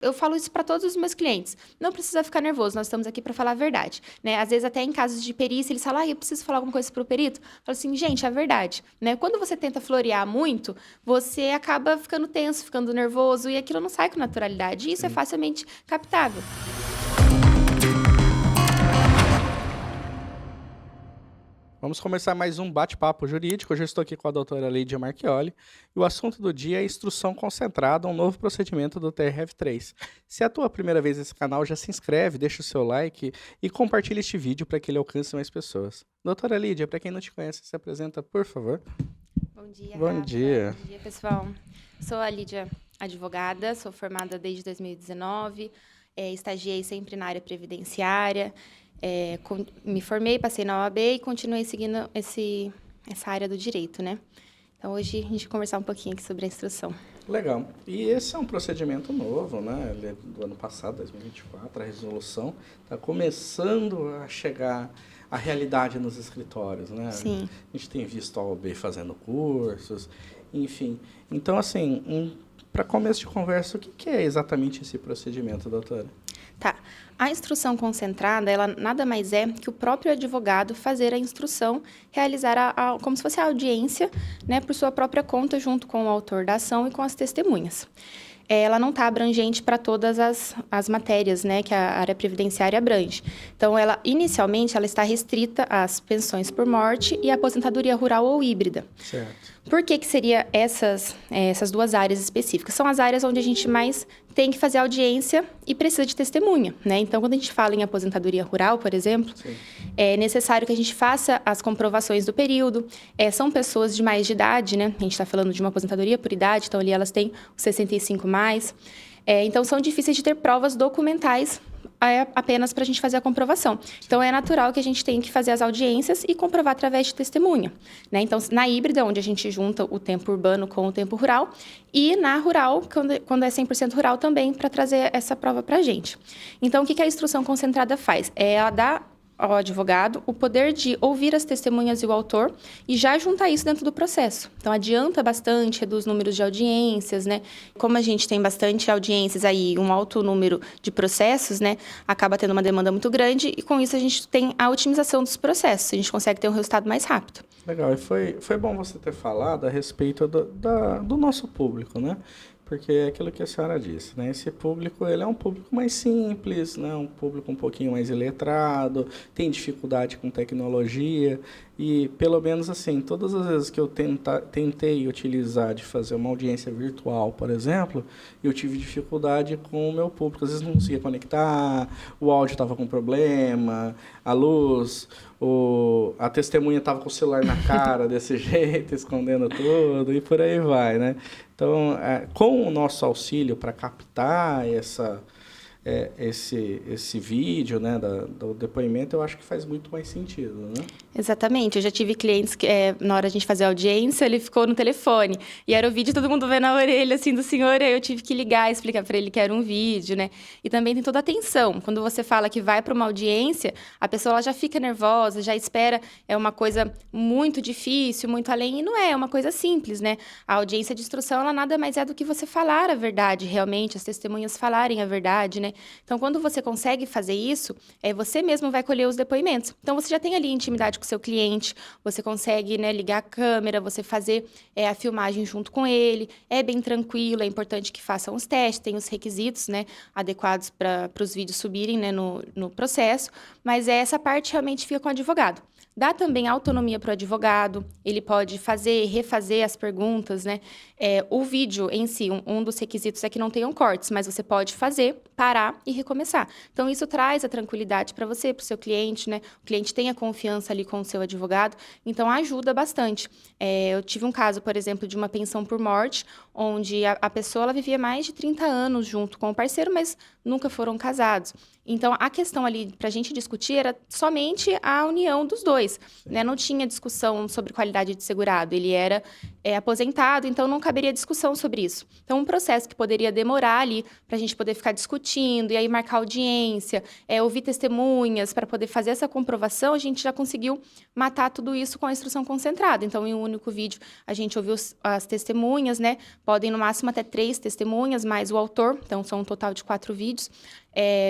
Eu falo isso para todos os meus clientes. Não precisa ficar nervoso, nós estamos aqui para falar a verdade, né? Às vezes até em casos de perícia, eles falam, eu preciso falar alguma coisa para o perito. Eu falo assim, gente, é a verdade, né? Quando você tenta florear muito, você acaba ficando tenso, ficando nervoso e aquilo não sai com naturalidade. E isso é Sim. facilmente captável. Vamos começar mais um bate-papo jurídico. Hoje eu estou aqui com a doutora Lídia Marchioli e o assunto do dia é instrução concentrada, um novo procedimento do TRF3. Se é a tua primeira vez nesse canal, já se inscreve, deixa o seu like e compartilha este vídeo para que ele alcance mais pessoas. Doutora Lídia, para quem não te conhece, se apresenta, por favor. Bom dia, Bom Rafa. dia. Bom dia, pessoal. Sou a Lídia, advogada, sou formada desde 2019, estagiei sempre na área previdenciária, me formei, passei na OAB e continuei seguindo essa área do direito, né? Então, hoje a gente vai conversar um pouquinho aqui sobre a instrução. Legal. E esse é um procedimento novo, né? Ele é do ano passado, 2024, a resolução está começando a chegar à realidade nos escritórios, né? Sim. A gente tem visto a OAB fazendo cursos, enfim. Então, assim, para começo de conversa, o que é exatamente esse procedimento, doutora? Tá. A instrução concentrada, ela nada mais é que o próprio advogado fazer a instrução, realizar como se fosse a audiência, né, por sua própria conta, junto com o autor da ação e com as testemunhas. Ela não está abrangente para todas as matérias, né, que a área previdenciária abrange. Então, inicialmente, ela está restrita às pensões por morte e à aposentadoria rural ou híbrida. Certo. Por que seria essas duas áreas específicas? São as áreas onde a gente mais tem que fazer audiência e precisa de testemunha, né? Então, quando a gente fala em aposentadoria rural, por exemplo, Sim. é necessário que a gente faça as comprovações do período. São pessoas de mais de idade, né? A gente está falando de uma aposentadoria por idade, então ali elas têm os 65 mais. Então, são difíceis de ter provas documentais apenas para a gente fazer a comprovação. Então, é natural que a gente tenha que fazer as audiências e comprovar através de testemunha, né? Então, na híbrida, onde a gente junta o tempo urbano com o tempo rural, e na rural, quando é 100% rural também, para trazer essa prova para a gente. Então, o que a instrução concentrada faz? Ela dá ao advogado o poder de ouvir as testemunhas e o autor e já juntar isso dentro do processo. Então, adianta bastante, reduz números de audiências, né? Como a gente tem bastante audiências aí, um alto número de processos, né? Acaba tendo uma demanda muito grande e, com isso, a gente tem a otimização dos processos. A gente consegue ter um resultado mais rápido. Legal. E foi bom você ter falado a respeito do nosso público, né? Porque é aquilo que a senhora disse, né? Esse público, ele é um público mais simples, né? Um público um pouquinho mais iletrado, tem dificuldade com tecnologia e, pelo menos assim, todas as vezes que eu tentei utilizar de fazer uma audiência virtual, por exemplo, eu tive dificuldade com o meu público. Às vezes não conseguia conectar, o áudio estava com problema, a luz, a testemunha estava com o celular na cara desse jeito, escondendo tudo e por aí vai, né? Então, com o nosso auxílio para captar esse vídeo, né, do depoimento, eu acho que faz muito mais sentido, né? Exatamente. Eu já tive clientes que, na hora de a gente fazer a audiência, ele ficou no telefone. E era o vídeo, todo mundo vê na orelha, assim, do senhor. Aí eu tive que ligar e explicar para ele que era um vídeo, né? E também tem toda a atenção. Quando você fala que vai para uma audiência, a pessoa ela já fica nervosa, já espera uma coisa muito difícil, muito além. E não é uma coisa simples, né? A audiência de instrução, ela nada mais é do que você falar a verdade, realmente, as testemunhas falarem a verdade, né? Então, quando você consegue fazer isso, você mesmo vai colher os depoimentos. Então, você já tem ali intimidade com o seu cliente, você consegue, né, ligar a câmera, você fazer a filmagem junto com ele, é bem tranquilo, é importante que façam os testes, tem os requisitos, né, adequados para os vídeos subirem, né, no processo, mas essa parte realmente fica com o advogado. Dá também autonomia para o advogado, ele pode fazer, refazer as perguntas, né? O vídeo em si, um dos requisitos é que não tenham cortes, mas você pode fazer, parar e recomeçar. Então, isso traz a tranquilidade para você, para o seu cliente, né? O cliente tem a confiança ali com o seu advogado, então ajuda bastante. Eu tive um caso, por exemplo, de uma pensão por morte, onde a pessoa ela vivia mais de 30 anos junto com o parceiro, mas nunca foram casados. Então, a questão ali para a gente discutir era somente a união dos dois. depois, né, não tinha discussão sobre qualidade de segurado. Ele era aposentado, então não caberia discussão sobre isso. Então, um processo que poderia demorar ali para a gente poder ficar discutindo e aí marcar audiência, ouvir testemunhas para poder fazer essa comprovação, a gente já conseguiu matar tudo isso com a instrução concentrada. Então, em um único vídeo, a gente ouviu as testemunhas, né? Podem, no máximo, até 3 testemunhas, mais o autor. Então, são um total de 4 vídeos.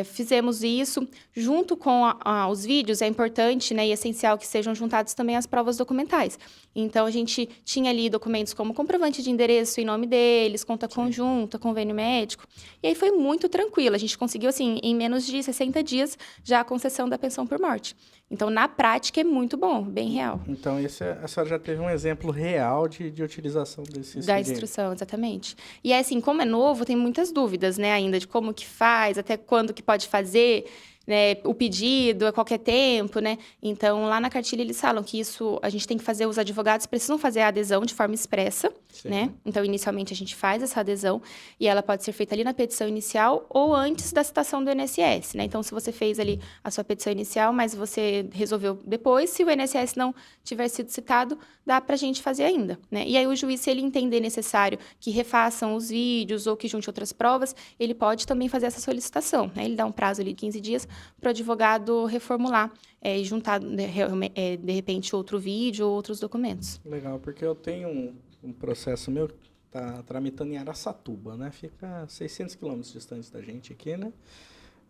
Fizemos isso. Junto com os vídeos, é importante, né, e essencial que sejam juntados também as provas documentais. Então, a gente tinha ali documentos como comprovante de endereço em nome deles, conta conjunta, convênio médico. E aí foi muito tranquilo. A gente conseguiu, assim, em menos de 60 dias, já a concessão da pensão por morte. Então, na prática, é muito bom, bem real. Então, a senhora já teve um exemplo real de utilização desse Da expediente. instrução, exatamente. E assim, como é novo, tem muitas dúvidas, né, ainda de como que faz, até quando que pode fazer, né, o pedido, a qualquer tempo, né? Então, lá na cartilha eles falam que isso, a gente tem que fazer, os advogados precisam fazer a adesão de forma expressa, né? Então, inicialmente a gente faz essa adesão e ela pode ser feita ali na petição inicial ou antes da citação do INSS, né? Então, se você fez ali a sua petição inicial, mas você resolveu depois, se o INSS não tiver sido citado, dá pra gente fazer ainda, né? E aí o juiz, se ele entender necessário que refaçam os vídeos ou que junte outras provas, ele pode também fazer essa solicitação, né? Ele dá um prazo ali de 15 dias para o advogado reformular e juntar, de repente, outro vídeo ou outros documentos. Legal, porque eu tenho um processo meu que está tramitando em Araçatuba, né? Fica 600 quilômetros distante da gente aqui, né?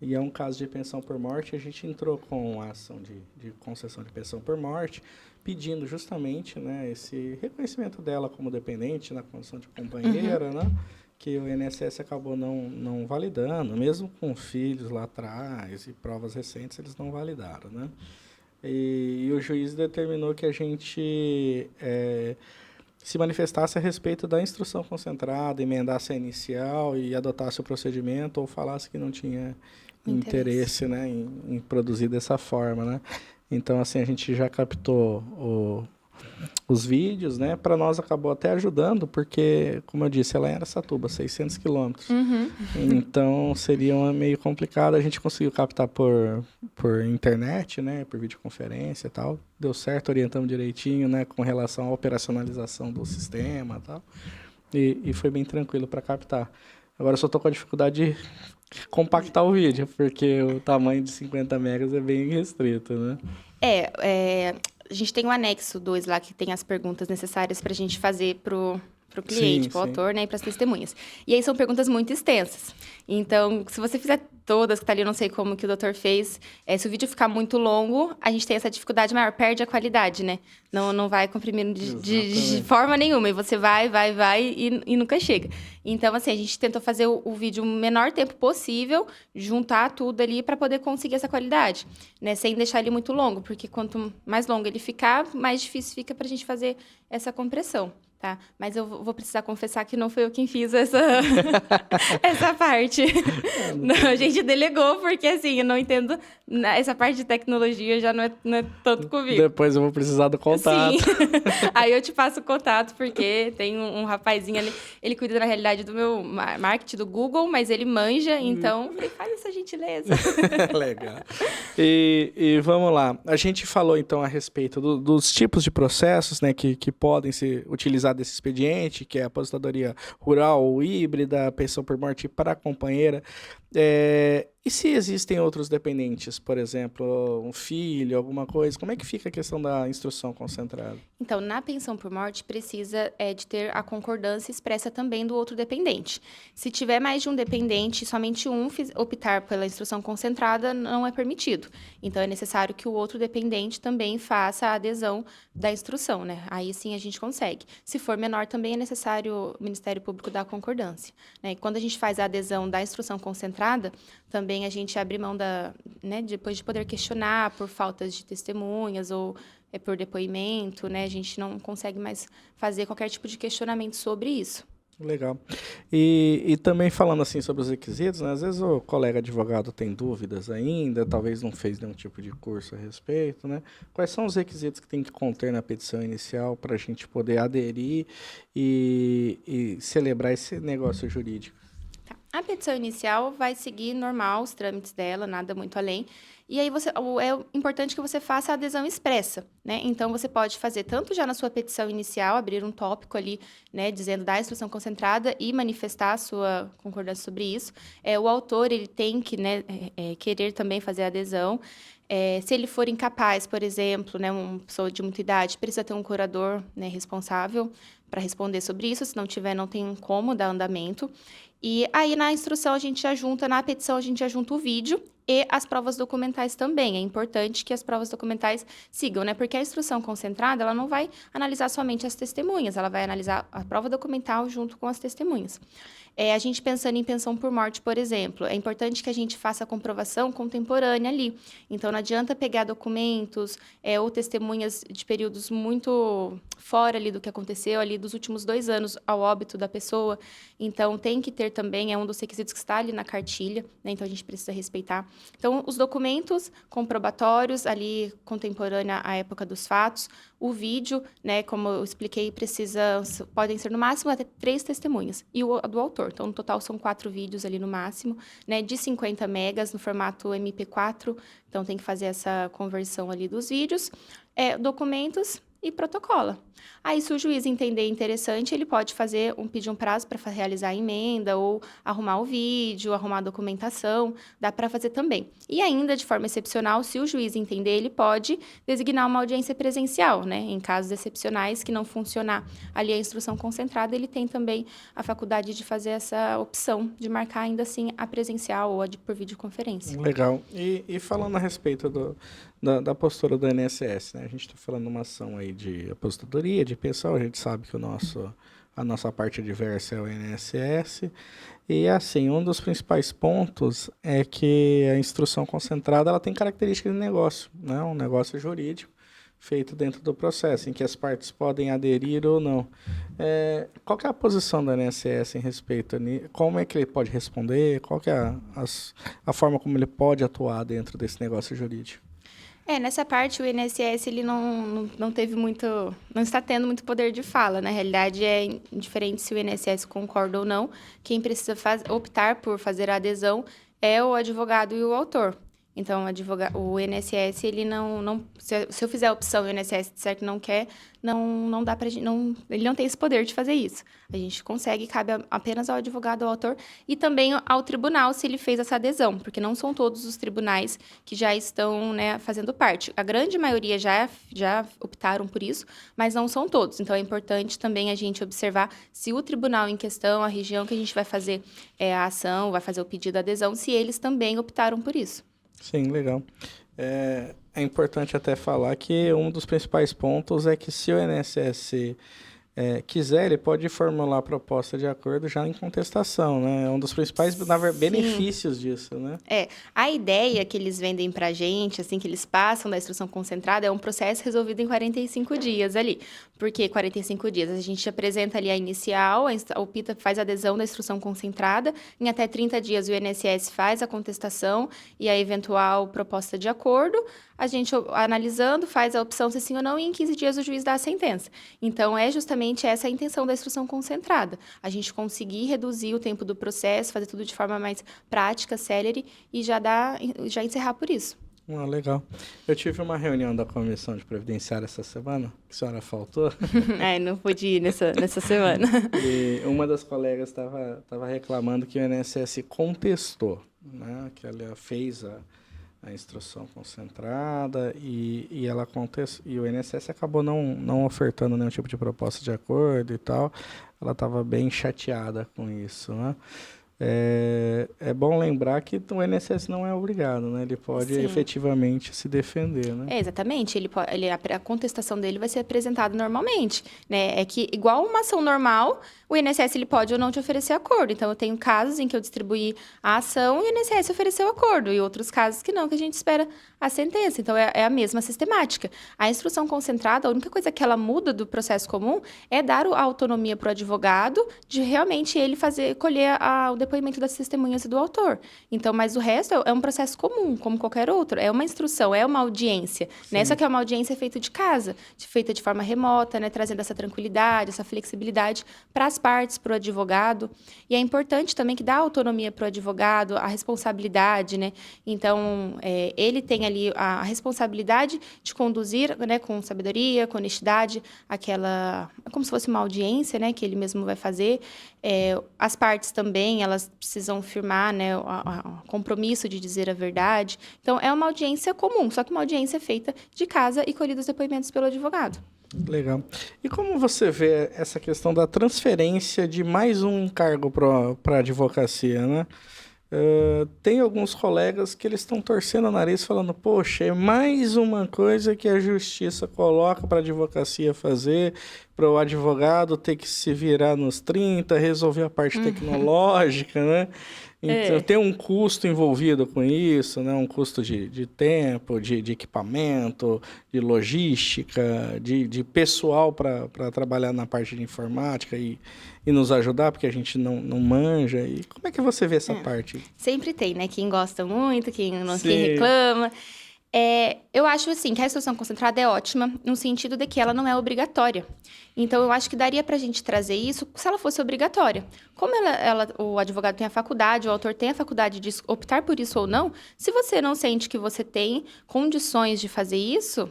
E é um caso de pensão por morte. A gente entrou com a ação de concessão de pensão por morte, pedindo justamente, né, esse reconhecimento dela como dependente na condição de companheira, né? Que o INSS acabou não validando, mesmo com filhos lá atrás e provas recentes, eles não validaram, né? E o juiz determinou que a gente se manifestasse a respeito da instrução concentrada, emendasse a inicial e adotasse o procedimento ou falasse que não tinha interesse, né, em produzir dessa forma, né? Então, assim, a gente já captou os vídeos, né? Para nós acabou até ajudando, porque, como eu disse, ela era Araçatuba, 600 quilômetros. Então, seria meio complicado. A gente conseguiu captar por internet, né? Por videoconferência e tal. Deu certo, orientamos direitinho, né? Com relação à operacionalização do sistema e tal. E foi bem tranquilo para captar. Agora, eu só estou com a dificuldade de compactar o vídeo, porque o tamanho de 50 megas é bem restrito, né? A gente tem o anexo 2 lá, que tem as perguntas necessárias para a gente fazer pro cliente, pro autor, né, e para as testemunhas. E aí são perguntas muito extensas. Então, se você fizer todas, que tá ali, eu não sei como que o doutor fez, se o vídeo ficar muito longo, a gente tem essa dificuldade maior, perde a qualidade, né? Não vai comprimindo de forma nenhuma, e você vai e nunca chega. Então, assim, a gente tentou fazer o vídeo o menor tempo possível, juntar tudo ali para poder conseguir essa qualidade, né? Sem deixar ele muito longo, porque quanto mais longo ele ficar, mais difícil fica pra gente fazer essa compressão. Tá? Mas eu vou precisar confessar que não foi eu quem fiz essa parte. Não, a gente delegou, porque assim, eu não entendo. Essa parte de tecnologia já não é tanto comigo. Depois eu vou precisar do contato. Sim. Aí eu te passo o contato, porque tem um rapazinho ali, ele cuida, na realidade, do meu marketing do Google, mas ele manja, então faz essa gentileza. Legal. E vamos lá. A gente falou, então, a respeito dos tipos de processos, né, que podem ser utilizados desse expediente, que é a aposentadoria rural ou híbrida, pensão por morte para a companheira. E se existem outros dependentes, por exemplo, um filho, alguma coisa, como é que fica a questão da instrução concentrada? Então, na pensão por morte, precisa de ter a concordância expressa também do outro dependente. Se tiver mais de um dependente, somente um optar pela instrução concentrada, não é permitido. Então, é necessário que o outro dependente também faça a adesão da instrução, né? Aí sim a gente consegue. Se for menor, também é necessário o Ministério Público dar a concordância, né? E quando a gente faz a adesão da instrução concentrada, também a gente abre mão depois de poder questionar por faltas de testemunhas ou por depoimento, né? A gente não consegue mais fazer qualquer tipo de questionamento sobre isso. Legal. E também falando assim sobre os requisitos, né? Às vezes o colega advogado tem dúvidas ainda, talvez não fez nenhum tipo de curso a respeito, né? Quais são os requisitos que tem que conter na petição inicial para a gente poder aderir e celebrar esse negócio jurídico? Tá. A petição inicial vai seguir normal os trâmites dela, nada muito além. E aí é importante que você faça a adesão expressa, né? Então você pode fazer tanto já na sua petição inicial, abrir um tópico ali, né, dizendo da instrução concentrada e manifestar a sua concordância sobre isso. O autor ele tem que, né, querer também fazer a adesão. Se ele for incapaz, por exemplo, né, uma pessoa de muita idade, precisa ter um curador, né, responsável para responder sobre isso. Se não tiver, não tem como dar andamento. E aí, na instrução, na petição, a gente já junta o vídeo e as provas documentais também. É importante que as provas documentais sigam, né? Porque a instrução concentrada, ela não vai analisar somente as testemunhas, ela vai analisar a prova documental junto com as testemunhas. A gente pensando em pensão por morte, por exemplo, é importante que a gente faça a comprovação contemporânea ali. Então, não adianta pegar documentos ou testemunhas de períodos muito fora ali do que aconteceu, ali dos últimos 2 anos ao óbito da pessoa. Então, tem que ter também, é um dos requisitos que está ali na cartilha, né? Então, a gente precisa respeitar. Então, os documentos comprobatórios ali, contemporânea à época dos fatos, o vídeo, né, como eu expliquei, podem ser no máximo até 3 testemunhas, e o do autor. Então, no total, são 4 vídeos ali no máximo, né, de 50 megas no formato MP4. Então, tem que fazer essa conversão ali dos vídeos. Documentos e protocola. Aí, se o juiz entender interessante, ele pode pedir um prazo para realizar a emenda ou arrumar o vídeo, arrumar a documentação, dá para fazer também. E ainda, de forma excepcional, se o juiz entender, ele pode designar uma audiência presencial, né? Em casos excepcionais que não funcionar ali a instrução concentrada, ele tem também a faculdade de fazer essa opção, de marcar ainda assim a presencial ou a por videoconferência. Legal. E falando a respeito da postura do INSS, né? A gente está falando uma ação aí de aposentadoria, de pensão, a gente sabe que a nossa parte adversa é o INSS, e assim, um dos principais pontos é que a instrução concentrada ela tem características de negócio, né? Um negócio jurídico feito dentro do processo, em que as partes podem aderir ou não. Qual que é a posição do INSS em respeito a como é que ele pode responder, qual que é a forma como ele pode atuar dentro desse negócio jurídico? Nessa parte, o INSS ele não teve muito, não está tendo muito poder de fala. Na realidade, é indiferente se o INSS concorda ou não. Quem precisa optar por fazer a adesão é o advogado e o autor. Então, o INSS, ele se eu fizer a opção e o INSS disser que não quer, não dá pra gente, ele não tem esse poder de fazer isso. A gente consegue, cabe apenas ao advogado, ao autor, e também ao tribunal, se ele fez essa adesão, porque não são todos os tribunais que já estão, né, fazendo parte. A grande maioria já optaram por isso, mas não são todos. Então, é importante também a gente observar se o tribunal em questão, a região que a gente vai fazer a ação, vai fazer o pedido de adesão, se eles também optaram por isso. Sim, legal. É importante até falar que um dos principais pontos é que se o INSS quiser, ele pode formular a proposta de acordo já em contestação, né? É um dos principais benefícios disso, né? A ideia que eles vendem pra gente, assim, que eles passam da instrução concentrada, é um processo resolvido em 45 dias ali. Por que 45 dias? A gente apresenta ali a inicial, o PITA faz a adesão da instrução concentrada, em até 30 dias o INSS faz a contestação e a eventual proposta de acordo, a gente analisando faz a opção se sim ou não e em 15 dias o juiz dá a sentença. Então, é justamente essa a intenção da instrução concentrada. A gente conseguir reduzir o tempo do processo, fazer tudo de forma mais prática, célere e já encerrar por isso. Legal. Eu tive uma reunião da Comissão de Previdenciária essa semana, que a senhora faltou. Não pude ir nessa semana. E uma das colegas estava reclamando que o INSS contestou, né? Que ela fez a instrução concentrada e ela e o INSS acabou não ofertando nenhum tipo de proposta de acordo e tal. Ela estava bem chateada com isso, né? É bom lembrar que o INSS não é obrigado, né? Ele pode efetivamente se defender, né? Exatamente. A contestação dele vai ser apresentada normalmente, né? É que, igual uma ação normal, o INSS ele pode ou não te oferecer acordo. Então, eu tenho casos em que eu distribuí a ação e o INSS ofereceu acordo. E outros casos que não, que a gente espera a sentença. Então, é a mesma sistemática. A instrução concentrada, a única coisa que ela muda do processo comum é dar a autonomia para o advogado de realmente ele colher o depoimento depoimento das testemunhas e do autor. Então, mas o resto é um processo comum, como qualquer outro. É uma instrução, é uma audiência, né? Só que é uma audiência feita de casa, feita de forma remota, né? Trazendo essa tranquilidade, essa flexibilidade para as partes, para o advogado. E é importante também que dá autonomia para o advogado, a responsabilidade, né? Então, ele tem ali a responsabilidade de conduzir, né, com sabedoria, com honestidade, como se fosse uma audiência, né, que ele mesmo vai fazer. As partes também, elas precisam firmar, né, o compromisso de dizer a verdade. Então, é uma audiência comum, só que uma audiência feita de casa e colhida os depoimentos pelo advogado. Legal. E como você vê essa questão da transferência de mais um cargo para a advocacia, né? Tem alguns colegas que eles estão torcendo o nariz falando, poxa, é mais uma coisa que a justiça coloca para a advocacia fazer, para o advogado ter que se virar nos 30, resolver a parte tecnológica, né? Então, tem um custo envolvido com isso, né? Um custo de tempo, de equipamento, de logística, de pessoal para trabalhar na parte de informática e nos ajudar, porque a gente não manja. E como é que você vê essa parte? Sempre tem, né? Quem gosta muito, quem reclama. Eu acho, assim, que a instrução concentrada é ótima, no sentido de que ela não é obrigatória. Então, eu acho que daria para a gente trazer isso se ela fosse obrigatória. Como o advogado tem a faculdade, o autor tem a faculdade de optar por isso ou não, se você não sente que você tem condições de fazer isso,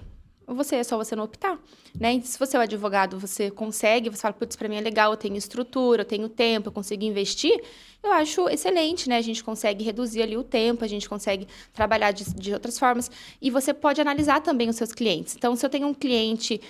é só você não optar, né? E se você é um advogado, você consegue, você fala, putz, para mim é legal, eu tenho estrutura, eu tenho tempo, eu consigo investir, eu acho excelente, né? A gente consegue reduzir ali o tempo, a gente consegue trabalhar de outras formas. E você pode analisar também os seus clientes. Então, se eu tenho um cliente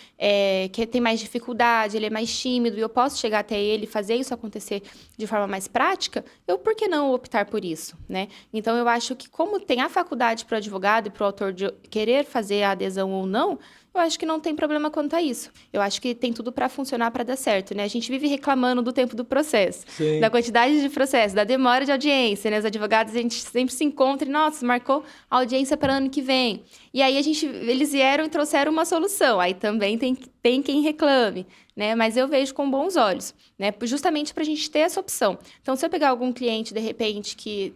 que tem mais dificuldade, ele é mais tímido, e eu posso chegar até ele e fazer isso acontecer de forma mais prática, por que não optar por isso, né? Então, eu acho que como tem a faculdade para o advogado e para o autor de querer fazer a adesão ou não, eu acho que não tem problema quanto a isso. Eu acho que tem tudo para funcionar, para dar certo, né? A gente vive reclamando do tempo do processo, Sim. Da quantidade de processo, da demora de audiência, né? Os advogados, a gente sempre se encontra e, nossa, marcou a audiência para ano que vem. E aí, eles vieram e trouxeram uma solução. Aí também tem quem reclame, né? Mas eu vejo com bons olhos, né? Justamente para a gente ter essa opção. Então, se eu pegar algum cliente, de repente,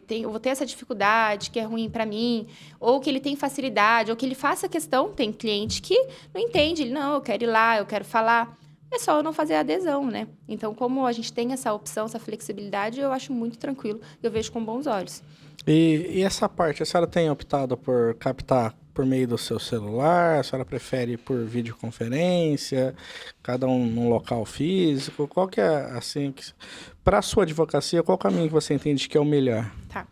eu vou ter essa dificuldade, que é ruim para mim, ou que ele tem facilidade, ou que ele faça questão, tem cliente que não entende, não, eu quero ir lá, eu quero falar. É só eu não fazer a adesão, né? Então, como a gente tem essa opção, essa flexibilidade, eu acho muito tranquilo, eu vejo com bons olhos. E essa parte, a senhora tem optado por captar por meio do seu celular? A senhora prefere por videoconferência? Cada um num local físico? Qual que é, assim, para a sua advocacia, qual caminho que você entende que é o melhor? Tá.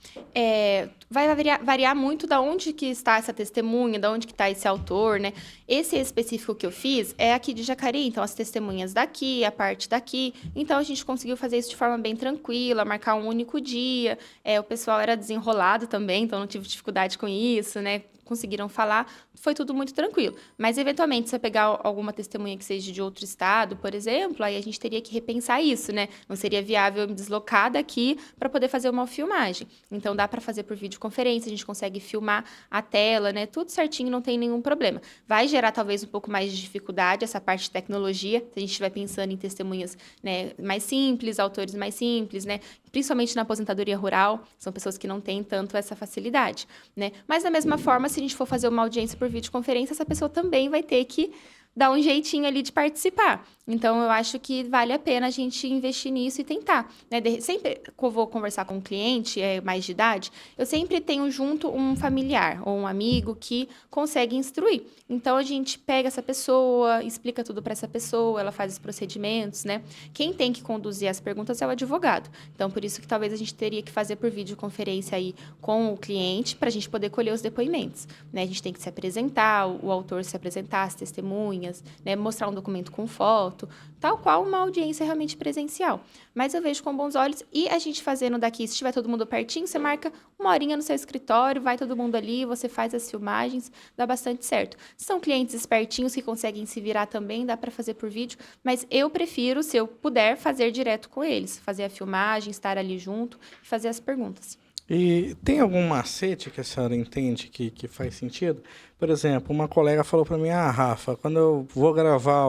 Vai variar muito da onde que está essa testemunha, da onde que está esse autor, né? Esse específico que eu fiz é aqui de Jacareí, então as testemunhas daqui, a parte daqui. Então, a gente conseguiu fazer isso de forma bem tranquila, marcar um único dia. O pessoal era desenrolado também, então não tive dificuldade com isso, né? Conseguiram falar, foi tudo muito tranquilo. Mas, eventualmente, se eu pegar alguma testemunha que seja de outro estado, por exemplo, aí a gente teria que repensar isso, né? Não seria viável me deslocar daqui para poder fazer uma filmagem. Então, dá para fazer por videoconferência, a gente consegue filmar a tela, né? Tudo certinho, não tem nenhum problema. Vai gerar, talvez, um pouco mais de dificuldade essa parte de tecnologia, se a gente estiver pensando em testemunhas, né, mais simples, autores mais simples, né? Principalmente na aposentadoria rural, são pessoas que não têm tanto essa facilidade, né? Mas, da mesma forma, se a gente for fazer uma audiência por videoconferência, essa pessoa também vai ter que dar um jeitinho ali de participar. Então, eu acho que vale a pena a gente investir nisso e tentar, né? Sempre que eu vou conversar com um cliente mais de idade, eu sempre tenho junto um familiar ou um amigo que consegue instruir. Então, a gente pega essa pessoa, explica tudo para essa pessoa, ela faz os procedimentos, né? Quem tem que conduzir as perguntas é o advogado. Então, por isso que talvez a gente teria que fazer por videoconferência aí com o cliente para a gente poder colher os depoimentos, né? A gente tem que se apresentar, o autor se apresentar, as testemunhas, né? Mostrar um documento com foto, tal qual uma audiência realmente presencial. Mas eu vejo com bons olhos, e a gente fazendo daqui, se estiver todo mundo pertinho, você marca uma horinha no seu escritório, vai todo mundo ali, você faz as filmagens, dá bastante certo. São clientes espertinhos que conseguem se virar também, dá para fazer por vídeo, mas eu prefiro, se eu puder, fazer direto com eles, fazer a filmagem, estar ali junto e fazer as perguntas. E tem algum macete que a senhora entende que faz sentido? Por exemplo, uma colega falou para mim, Rafa, quando eu vou gravar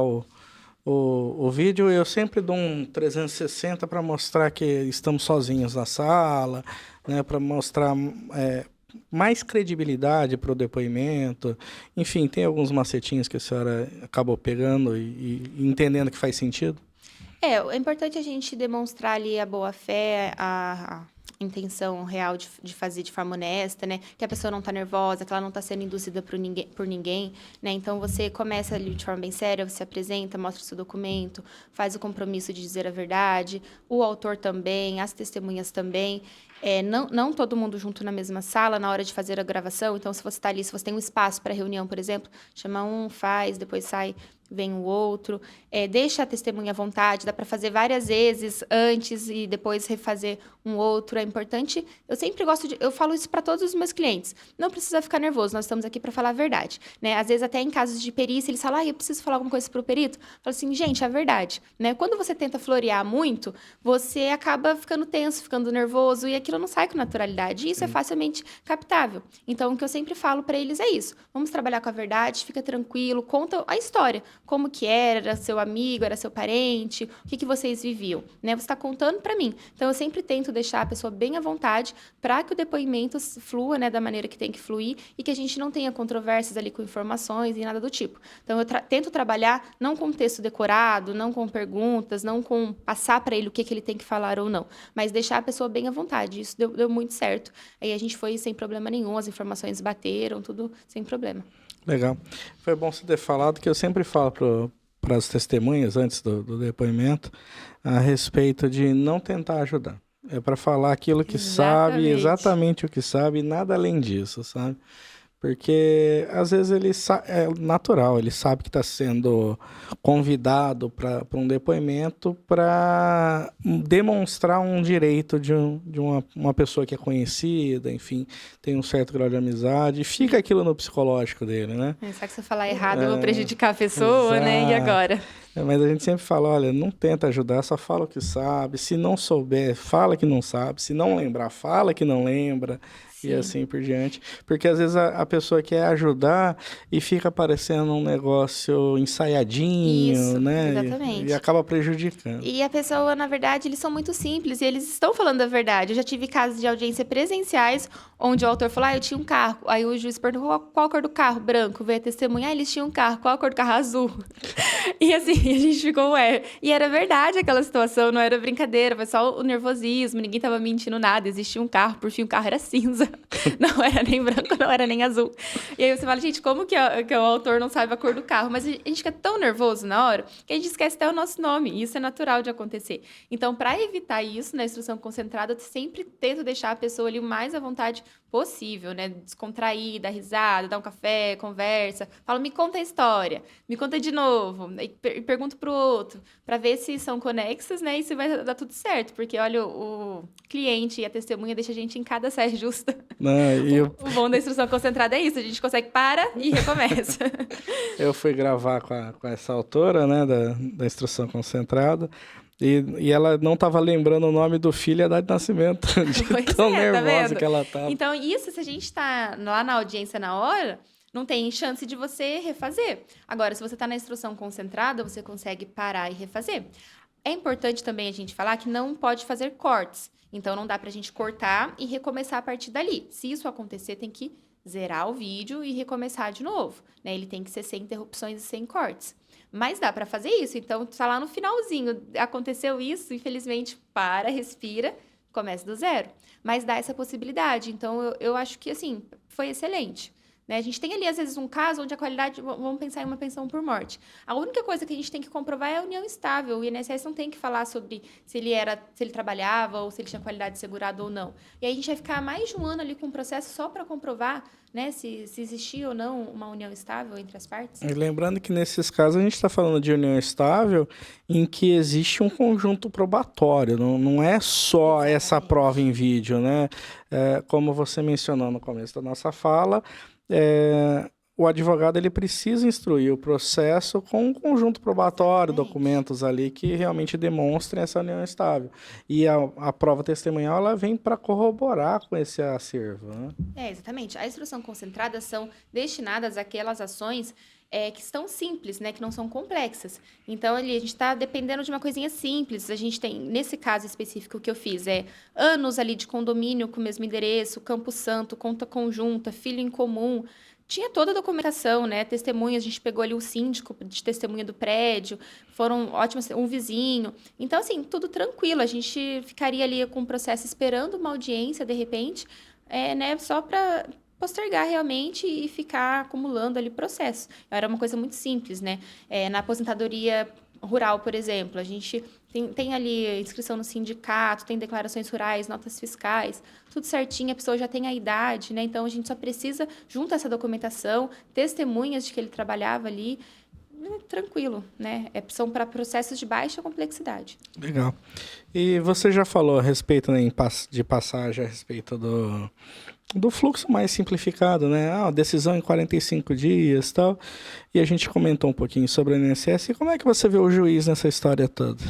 o vídeo, eu sempre dou um 360 para mostrar que estamos sozinhos na sala, né, para mostrar mais credibilidade para o depoimento. Enfim, tem alguns macetinhos que a senhora acabou pegando e entendendo que faz sentido? É importante a gente demonstrar ali a boa-fé, a intenção real de fazer de forma honesta, né? Que a pessoa não está nervosa, que ela não está sendo induzida por ninguém, né? Então, você começa ali de forma bem séria, você apresenta, mostra o seu documento, faz o compromisso de dizer a verdade, o autor também, as testemunhas também. Não todo mundo junto na mesma sala na hora de fazer a gravação. Então, se você está ali, se você tem um espaço para reunião, por exemplo, chama um, faz, depois sai, vem o outro. Deixa a testemunha à vontade, dá para fazer várias vezes antes e depois refazer um outro. É importante. Eu sempre eu falo isso para todos os meus clientes. Não precisa ficar nervoso, nós estamos aqui para falar a verdade, né? Às vezes, até em casos de perícia, eles falam, eu preciso falar alguma coisa para o perito. Eu falo assim, gente, é a verdade, né? Quando você tenta florear muito, você acaba ficando tenso, ficando nervoso e aquilo não sai com naturalidade. E isso é facilmente captável. Então, o que eu sempre falo para eles é isso. Vamos trabalhar com a verdade, fica tranquilo, conta a história. Como que era seu amigo, era seu parente, o que vocês viviam, né? Você está contando para mim. Então, eu sempre tento deixar a pessoa bem à vontade para que o depoimento flua, né, da maneira que tem que fluir e que a gente não tenha controvérsias ali com informações e nada do tipo. Então, eu tento trabalhar não com texto decorado, não com perguntas, não com passar para ele o que ele tem que falar ou não, mas deixar a pessoa bem à vontade. Isso deu muito certo. Aí a gente foi sem problema nenhum, as informações bateram, tudo sem problema. Legal. Foi bom você ter falado, que eu sempre falo para as testemunhas, antes do depoimento, a respeito de não tentar ajudar. É para falar aquilo que sabe, exatamente o que sabe, e nada além disso, sabe? Porque, às vezes, é natural, ele sabe que está sendo convidado para um depoimento para demonstrar um direito de uma pessoa que é conhecida, enfim, tem um certo grau de amizade, e fica aquilo no psicológico dele, né? Só que se eu falar errado, eu vou prejudicar a pessoa, né? E agora? Mas a gente sempre fala, olha, não tenta ajudar, só fala o que sabe. Se não souber, fala que não sabe. Se não lembrar, fala que não lembra. Sim. E assim por diante. Porque às vezes a pessoa quer ajudar e fica parecendo um negócio ensaiadinho, isso, né? Exatamente. E acaba prejudicando. E a pessoa, na verdade, eles são muito simples e eles estão falando a verdade. Eu já tive casos de audiência presenciais onde o autor falou, eu tinha um carro. Aí o juiz perguntou, qual a cor do carro? Branco. Veio a testemunha, eles tinham um carro. Qual a cor do carro? Azul. E assim, a gente ficou, E era verdade aquela situação, não era brincadeira, foi só o nervosismo, ninguém tava mentindo nada, existia um carro, por fim o carro era cinza. Não era nem branco, não era nem azul. E aí você fala, gente, como que o autor não sabe a cor do carro? Mas a gente fica tão nervoso na hora que a gente esquece até o nosso nome. E isso é natural de acontecer. Então, para evitar isso, na instrução concentrada, eu sempre tento deixar a pessoa ali o mais à vontade possível, né? Descontrair, dar risada, dar um café, conversa. Fala, me conta a história, me conta de novo. E pergunto pro outro, para ver se são conexas, né? E se vai dar tudo certo. Porque, olha, o cliente e a testemunha deixa a gente em cada saia justa. O bom da instrução concentrada é isso, a gente consegue para e recomeça. Eu fui gravar com essa autora, né, da instrução concentrada, e ela não estava lembrando o nome do filho e a data de nascimento, de tão nervosa que ela estava. Então, isso, se a gente está lá na audiência na hora, não tem chance de você refazer. Agora, se você está na instrução concentrada, você consegue parar e refazer. É importante também a gente falar que não pode fazer cortes. Então, não dá para a gente cortar e recomeçar a partir dali. Se isso acontecer, tem que zerar o vídeo e recomeçar de novo, né? Ele tem que ser sem interrupções e sem cortes. Mas dá para fazer isso. Então, tá lá no finalzinho. Aconteceu isso, infelizmente, para, respira, começa do zero. Mas dá essa possibilidade. Então, eu acho que, assim, foi excelente. Né? A gente tem ali, às vezes, um caso onde a qualidade... Vamos pensar em uma pensão por morte. A única coisa que a gente tem que comprovar é a união estável. O INSS não tem que falar sobre se ele trabalhava ou se ele tinha qualidade segurada ou não. E aí a gente vai ficar mais de um ano ali com o processo só para comprovar, né, se existia ou não uma união estável entre as partes. E lembrando que, nesses casos, a gente está falando de união estável em que existe um conjunto probatório. Não é só essa prova em vídeo, né? Como você mencionou no começo da nossa fala, o advogado ele precisa instruir o processo com um conjunto probatório, Exatamente. documentos ali que realmente demonstrem essa união estável. E a prova testemunhal ela vem para corroborar com esse acervo, né? Exatamente. A instrução concentrada são destinadas àquelas ações que estão simples, né, que não são complexas. Então, ali, a gente está dependendo de uma coisinha simples. A gente tem, nesse caso específico que eu fiz, anos ali de condomínio com o mesmo endereço, Campo Santo, conta conjunta, filho em comum. Tinha toda a documentação, né? Testemunhas, a gente pegou ali o síndico de testemunha do prédio, foram ótimas, um vizinho. Então, assim, tudo tranquilo. A gente ficaria ali com o processo esperando uma audiência, de repente, né? Só para postergar realmente e ficar acumulando ali processo. Era uma coisa muito simples, né? Na aposentadoria rural, por exemplo, a gente tem ali inscrição no sindicato, tem declarações rurais, notas fiscais, tudo certinho, a pessoa já tem a idade, né? Então, a gente só precisa, junto a essa documentação, testemunhas de que ele trabalhava ali, tranquilo, né? São para processos de baixa complexidade. Legal. E você já falou a respeito, né, de passagem, a respeito do fluxo mais simplificado, né? Decisão em 45 dias e tal. E a gente comentou um pouquinho sobre o INSS. E como é que você vê o juiz nessa história toda?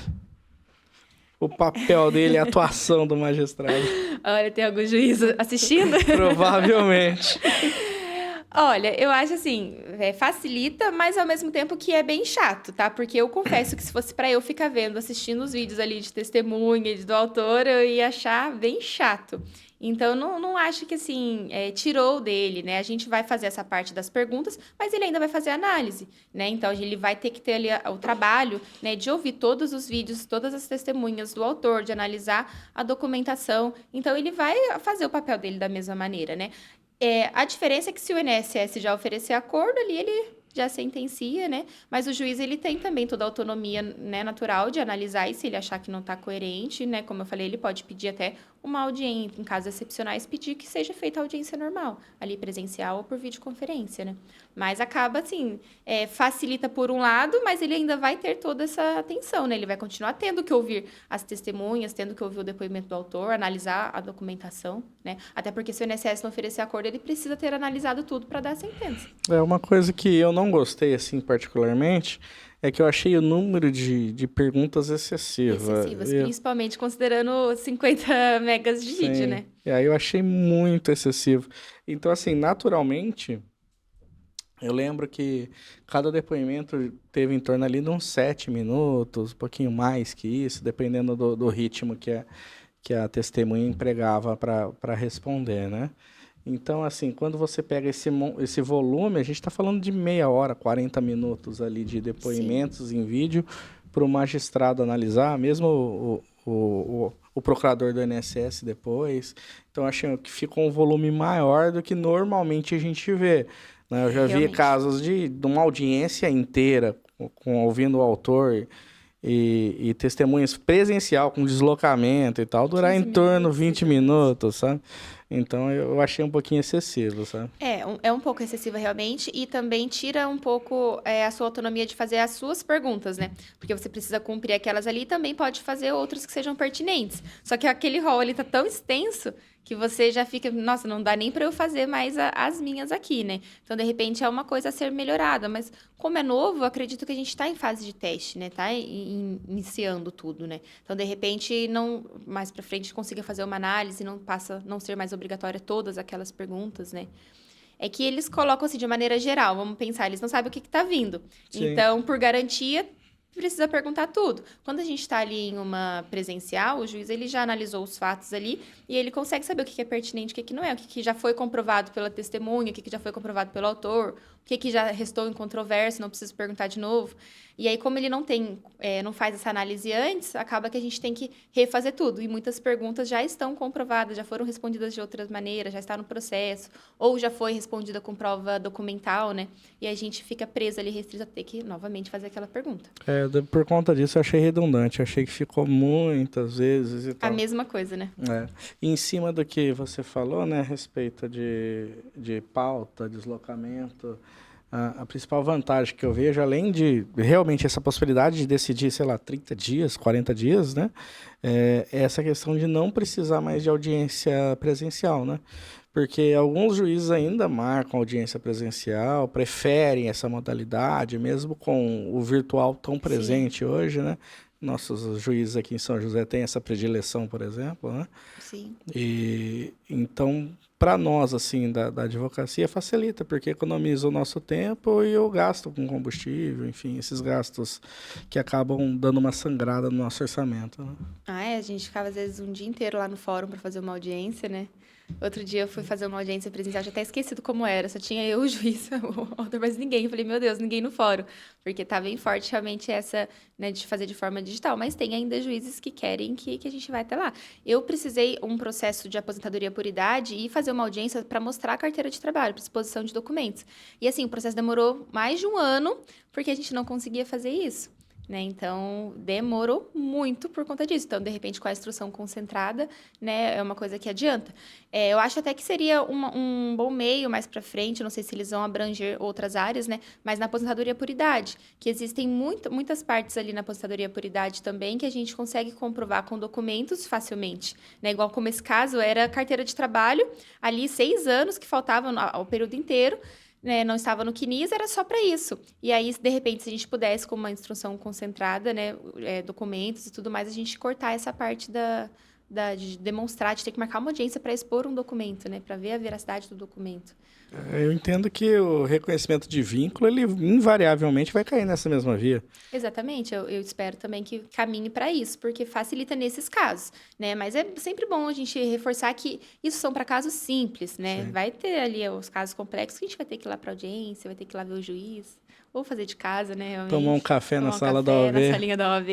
O papel dele, a atuação do magistrado. Olha, tem algum juiz assistindo? Provavelmente. Olha, eu acho assim, facilita, mas ao mesmo tempo que é bem chato, tá? Porque eu confesso que se fosse pra eu ficar vendo, assistindo os vídeos ali de testemunha, do autor, eu ia achar bem chato. Então, não acho que, assim, tirou dele, né? A gente vai fazer essa parte das perguntas, mas ele ainda vai fazer a análise, né? Então, ele vai ter que ter ali o trabalho, né, de ouvir todos os vídeos, todas as testemunhas do autor, de analisar a documentação. Então, ele vai fazer o papel dele da mesma maneira, né? A diferença é que se o INSS já oferecer acordo ali, ele já sentencia, né? Mas o juiz, ele tem também toda a autonomia, né, natural de analisar e se ele achar que não está coerente, né? Como eu falei, ele pode pedir até uma audiência, em casos excepcionais, pedir que seja feita a audiência normal, ali presencial ou por videoconferência, né? Mas acaba, assim, facilita por um lado, mas ele ainda vai ter toda essa atenção, né? Ele vai continuar tendo que ouvir as testemunhas, tendo que ouvir o depoimento do autor, analisar a documentação, né? Até porque se o INSS não oferecer acordo, ele precisa ter analisado tudo para dar a sentença. Uma coisa que eu não gostei, assim, particularmente, é que eu achei o número de perguntas excessivas. Principalmente considerando 50 megas de vídeo, né? E aí eu achei muito excessivo. Então, assim, naturalmente, eu lembro que cada depoimento teve em torno ali de uns 7 minutos, um pouquinho mais que isso, dependendo do ritmo que a testemunha empregava para responder, né? Então, assim, quando você pega esse volume, a gente está falando de meia hora, 40 minutos ali de depoimentos em vídeo para o magistrado analisar, mesmo o procurador do INSS depois. Então, achei que ficou um volume maior do que normalmente a gente vê, né? Eu já vi casos de uma audiência inteira, ouvindo o autor e testemunhas presencial, com deslocamento e tal, durar em torno de 20 minutos, sabe? Então, eu achei um pouquinho excessivo, sabe? É um pouco excessiva realmente e também tira um pouco a sua autonomia de fazer as suas perguntas, né? Porque você precisa cumprir aquelas ali e também pode fazer outras que sejam pertinentes. Só que aquele rol ali tá tão extenso que você já fica, nossa, não dá nem para eu fazer mais as minhas aqui, né? Então, de repente, é uma coisa a ser melhorada. Mas, como é novo, eu acredito que a gente está em fase de teste, né? Tá iniciando tudo, né? Então, de repente, mais para frente, consiga fazer uma análise, não ser mais obrigatória todas aquelas perguntas, né? É que eles colocam assim de maneira geral, vamos pensar, eles não sabem o que está vindo. Sim. Então, por garantia, precisa perguntar tudo. Quando a gente está ali em uma presencial, o juiz ele já analisou os fatos ali e ele consegue saber o que é pertinente, o que não é, o que já foi comprovado pela testemunha, o que já foi comprovado pelo autor, o que já restou em controvérsia, não preciso perguntar de novo. E aí, como ele não faz essa análise antes, acaba que a gente tem que refazer tudo. E muitas perguntas já estão comprovadas, já foram respondidas de outras maneiras, já está no processo, ou já foi respondida com prova documental, né? E a gente fica preso ali, restrito a ter que novamente fazer aquela pergunta. Por conta disso, eu achei redundante. Eu achei que ficou muitas vezes e tal. A mesma coisa, né? E em cima do que você falou, né, a respeito de pauta, deslocamento, a principal vantagem que eu vejo, além de realmente essa possibilidade de decidir, sei lá, 30 dias, 40 dias, né, é essa questão de não precisar mais de audiência presencial, né? porque alguns juízes ainda marcam audiência presencial, preferem essa modalidade, mesmo com o virtual tão presente hoje, né? Nossos juízes aqui em São José têm essa predileção, por exemplo, né? Sim. E então, para nós, assim, da advocacia, facilita, porque economiza o nosso tempo e o gasto com combustível, enfim, esses gastos que acabam dando uma sangrada no nosso orçamento, né? A gente ficava, às vezes, um dia inteiro lá no fórum para fazer uma audiência, né? Outro dia eu fui fazer uma audiência presencial, já até esquecido como era, só tinha eu, o juiz, o autor, mas ninguém. Eu falei, meu Deus, ninguém no fórum, porque tá bem forte realmente essa, né, de fazer de forma digital, mas tem ainda juízes que querem que a gente vai até lá. Eu precisei um processo de aposentadoria por idade e fazer uma audiência para mostrar a carteira de trabalho, para exposição de documentos. E assim, o processo demorou mais de um ano, porque a gente não conseguia fazer isso. Né? Então, demorou muito por conta disso. Então, de repente, com a instrução concentrada, né, é uma coisa que adianta. Eu acho até que seria um bom meio mais para frente, não sei se eles vão abranger outras áreas, né, mas na aposentadoria por idade, que existem muitas partes ali na aposentadoria por idade também que a gente consegue comprovar com documentos facilmente. Né? Igual como esse caso, era carteira de trabalho, ali 6 anos que faltavam ao período inteiro, né, não estava no CNIS, era só para isso. E aí, de repente, se a gente pudesse, com uma instrução concentrada, né, documentos e tudo mais, a gente cortar essa parte de demonstrar, de ter que marcar uma audiência para expor um documento, né, para ver a veracidade do documento. Eu entendo que o reconhecimento de vínculo, ele invariavelmente vai cair nessa mesma via. Exatamente, eu espero também que caminhe para isso, porque facilita nesses casos, né? Mas é sempre bom a gente reforçar que isso são para casos simples, né? Sim. Vai ter ali os casos complexos que a gente vai ter que ir lá para audiência, vai ter que ir lá ver o juiz, ou fazer de casa, né? Realmente. Tomar um café na sala da OAB. Na salinha da OAB.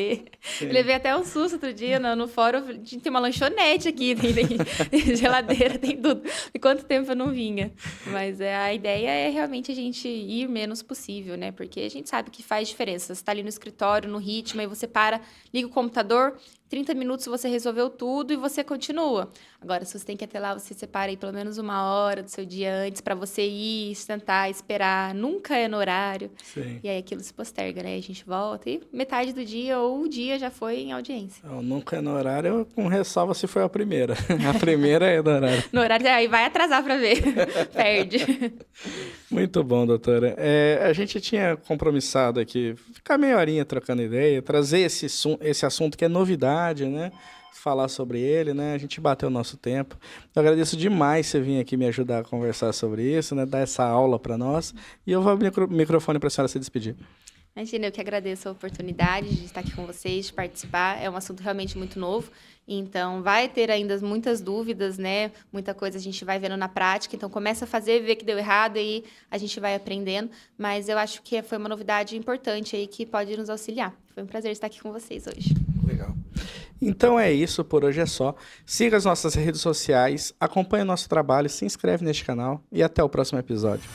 Eu levei até um susto outro dia no fórum, a gente tem uma lanchonete aqui, tem geladeira, tem tudo. E quanto tempo eu não vinha? Mas a ideia é realmente a gente ir o menos possível, né? Porque a gente sabe que faz diferença. Você está ali no escritório, no ritmo, aí você para, liga o computador, 30 minutos você resolveu tudo e você continua. Agora, se você tem que ir até lá, você separa aí pelo menos 1 hora do seu dia antes para você ir, sentar, esperar. Nunca é no horário. Sim. E aí aquilo se posterga, né? A gente volta e metade do dia ou o dia já foi em audiência. Nunca é no horário, com ressalva se foi a primeira. A primeira é no horário. No horário, aí vai atrasar para ver. Perde. Muito bom, doutora. A gente tinha compromissado aqui, ficar meia horinha trocando ideia, trazer esse assunto que é novidade, né? Falar sobre ele, né? A gente bateu o nosso tempo. Eu agradeço demais você vir aqui me ajudar a conversar sobre isso, né? Dar essa aula para nós. E eu vou abrir o microfone para a senhora se despedir. Imagina, eu que agradeço a oportunidade de estar aqui com vocês, de participar. É um assunto realmente muito novo, então vai ter ainda muitas dúvidas, né? Muita coisa a gente vai vendo na prática, então começa a fazer, vê que deu errado e a gente vai aprendendo. Mas eu acho que foi uma novidade importante aí que pode nos auxiliar. Foi um prazer estar aqui com vocês hoje. Legal. Então é isso, por hoje é só. Siga as nossas redes sociais, acompanhe o nosso trabalho, se inscreve neste canal e até o próximo episódio.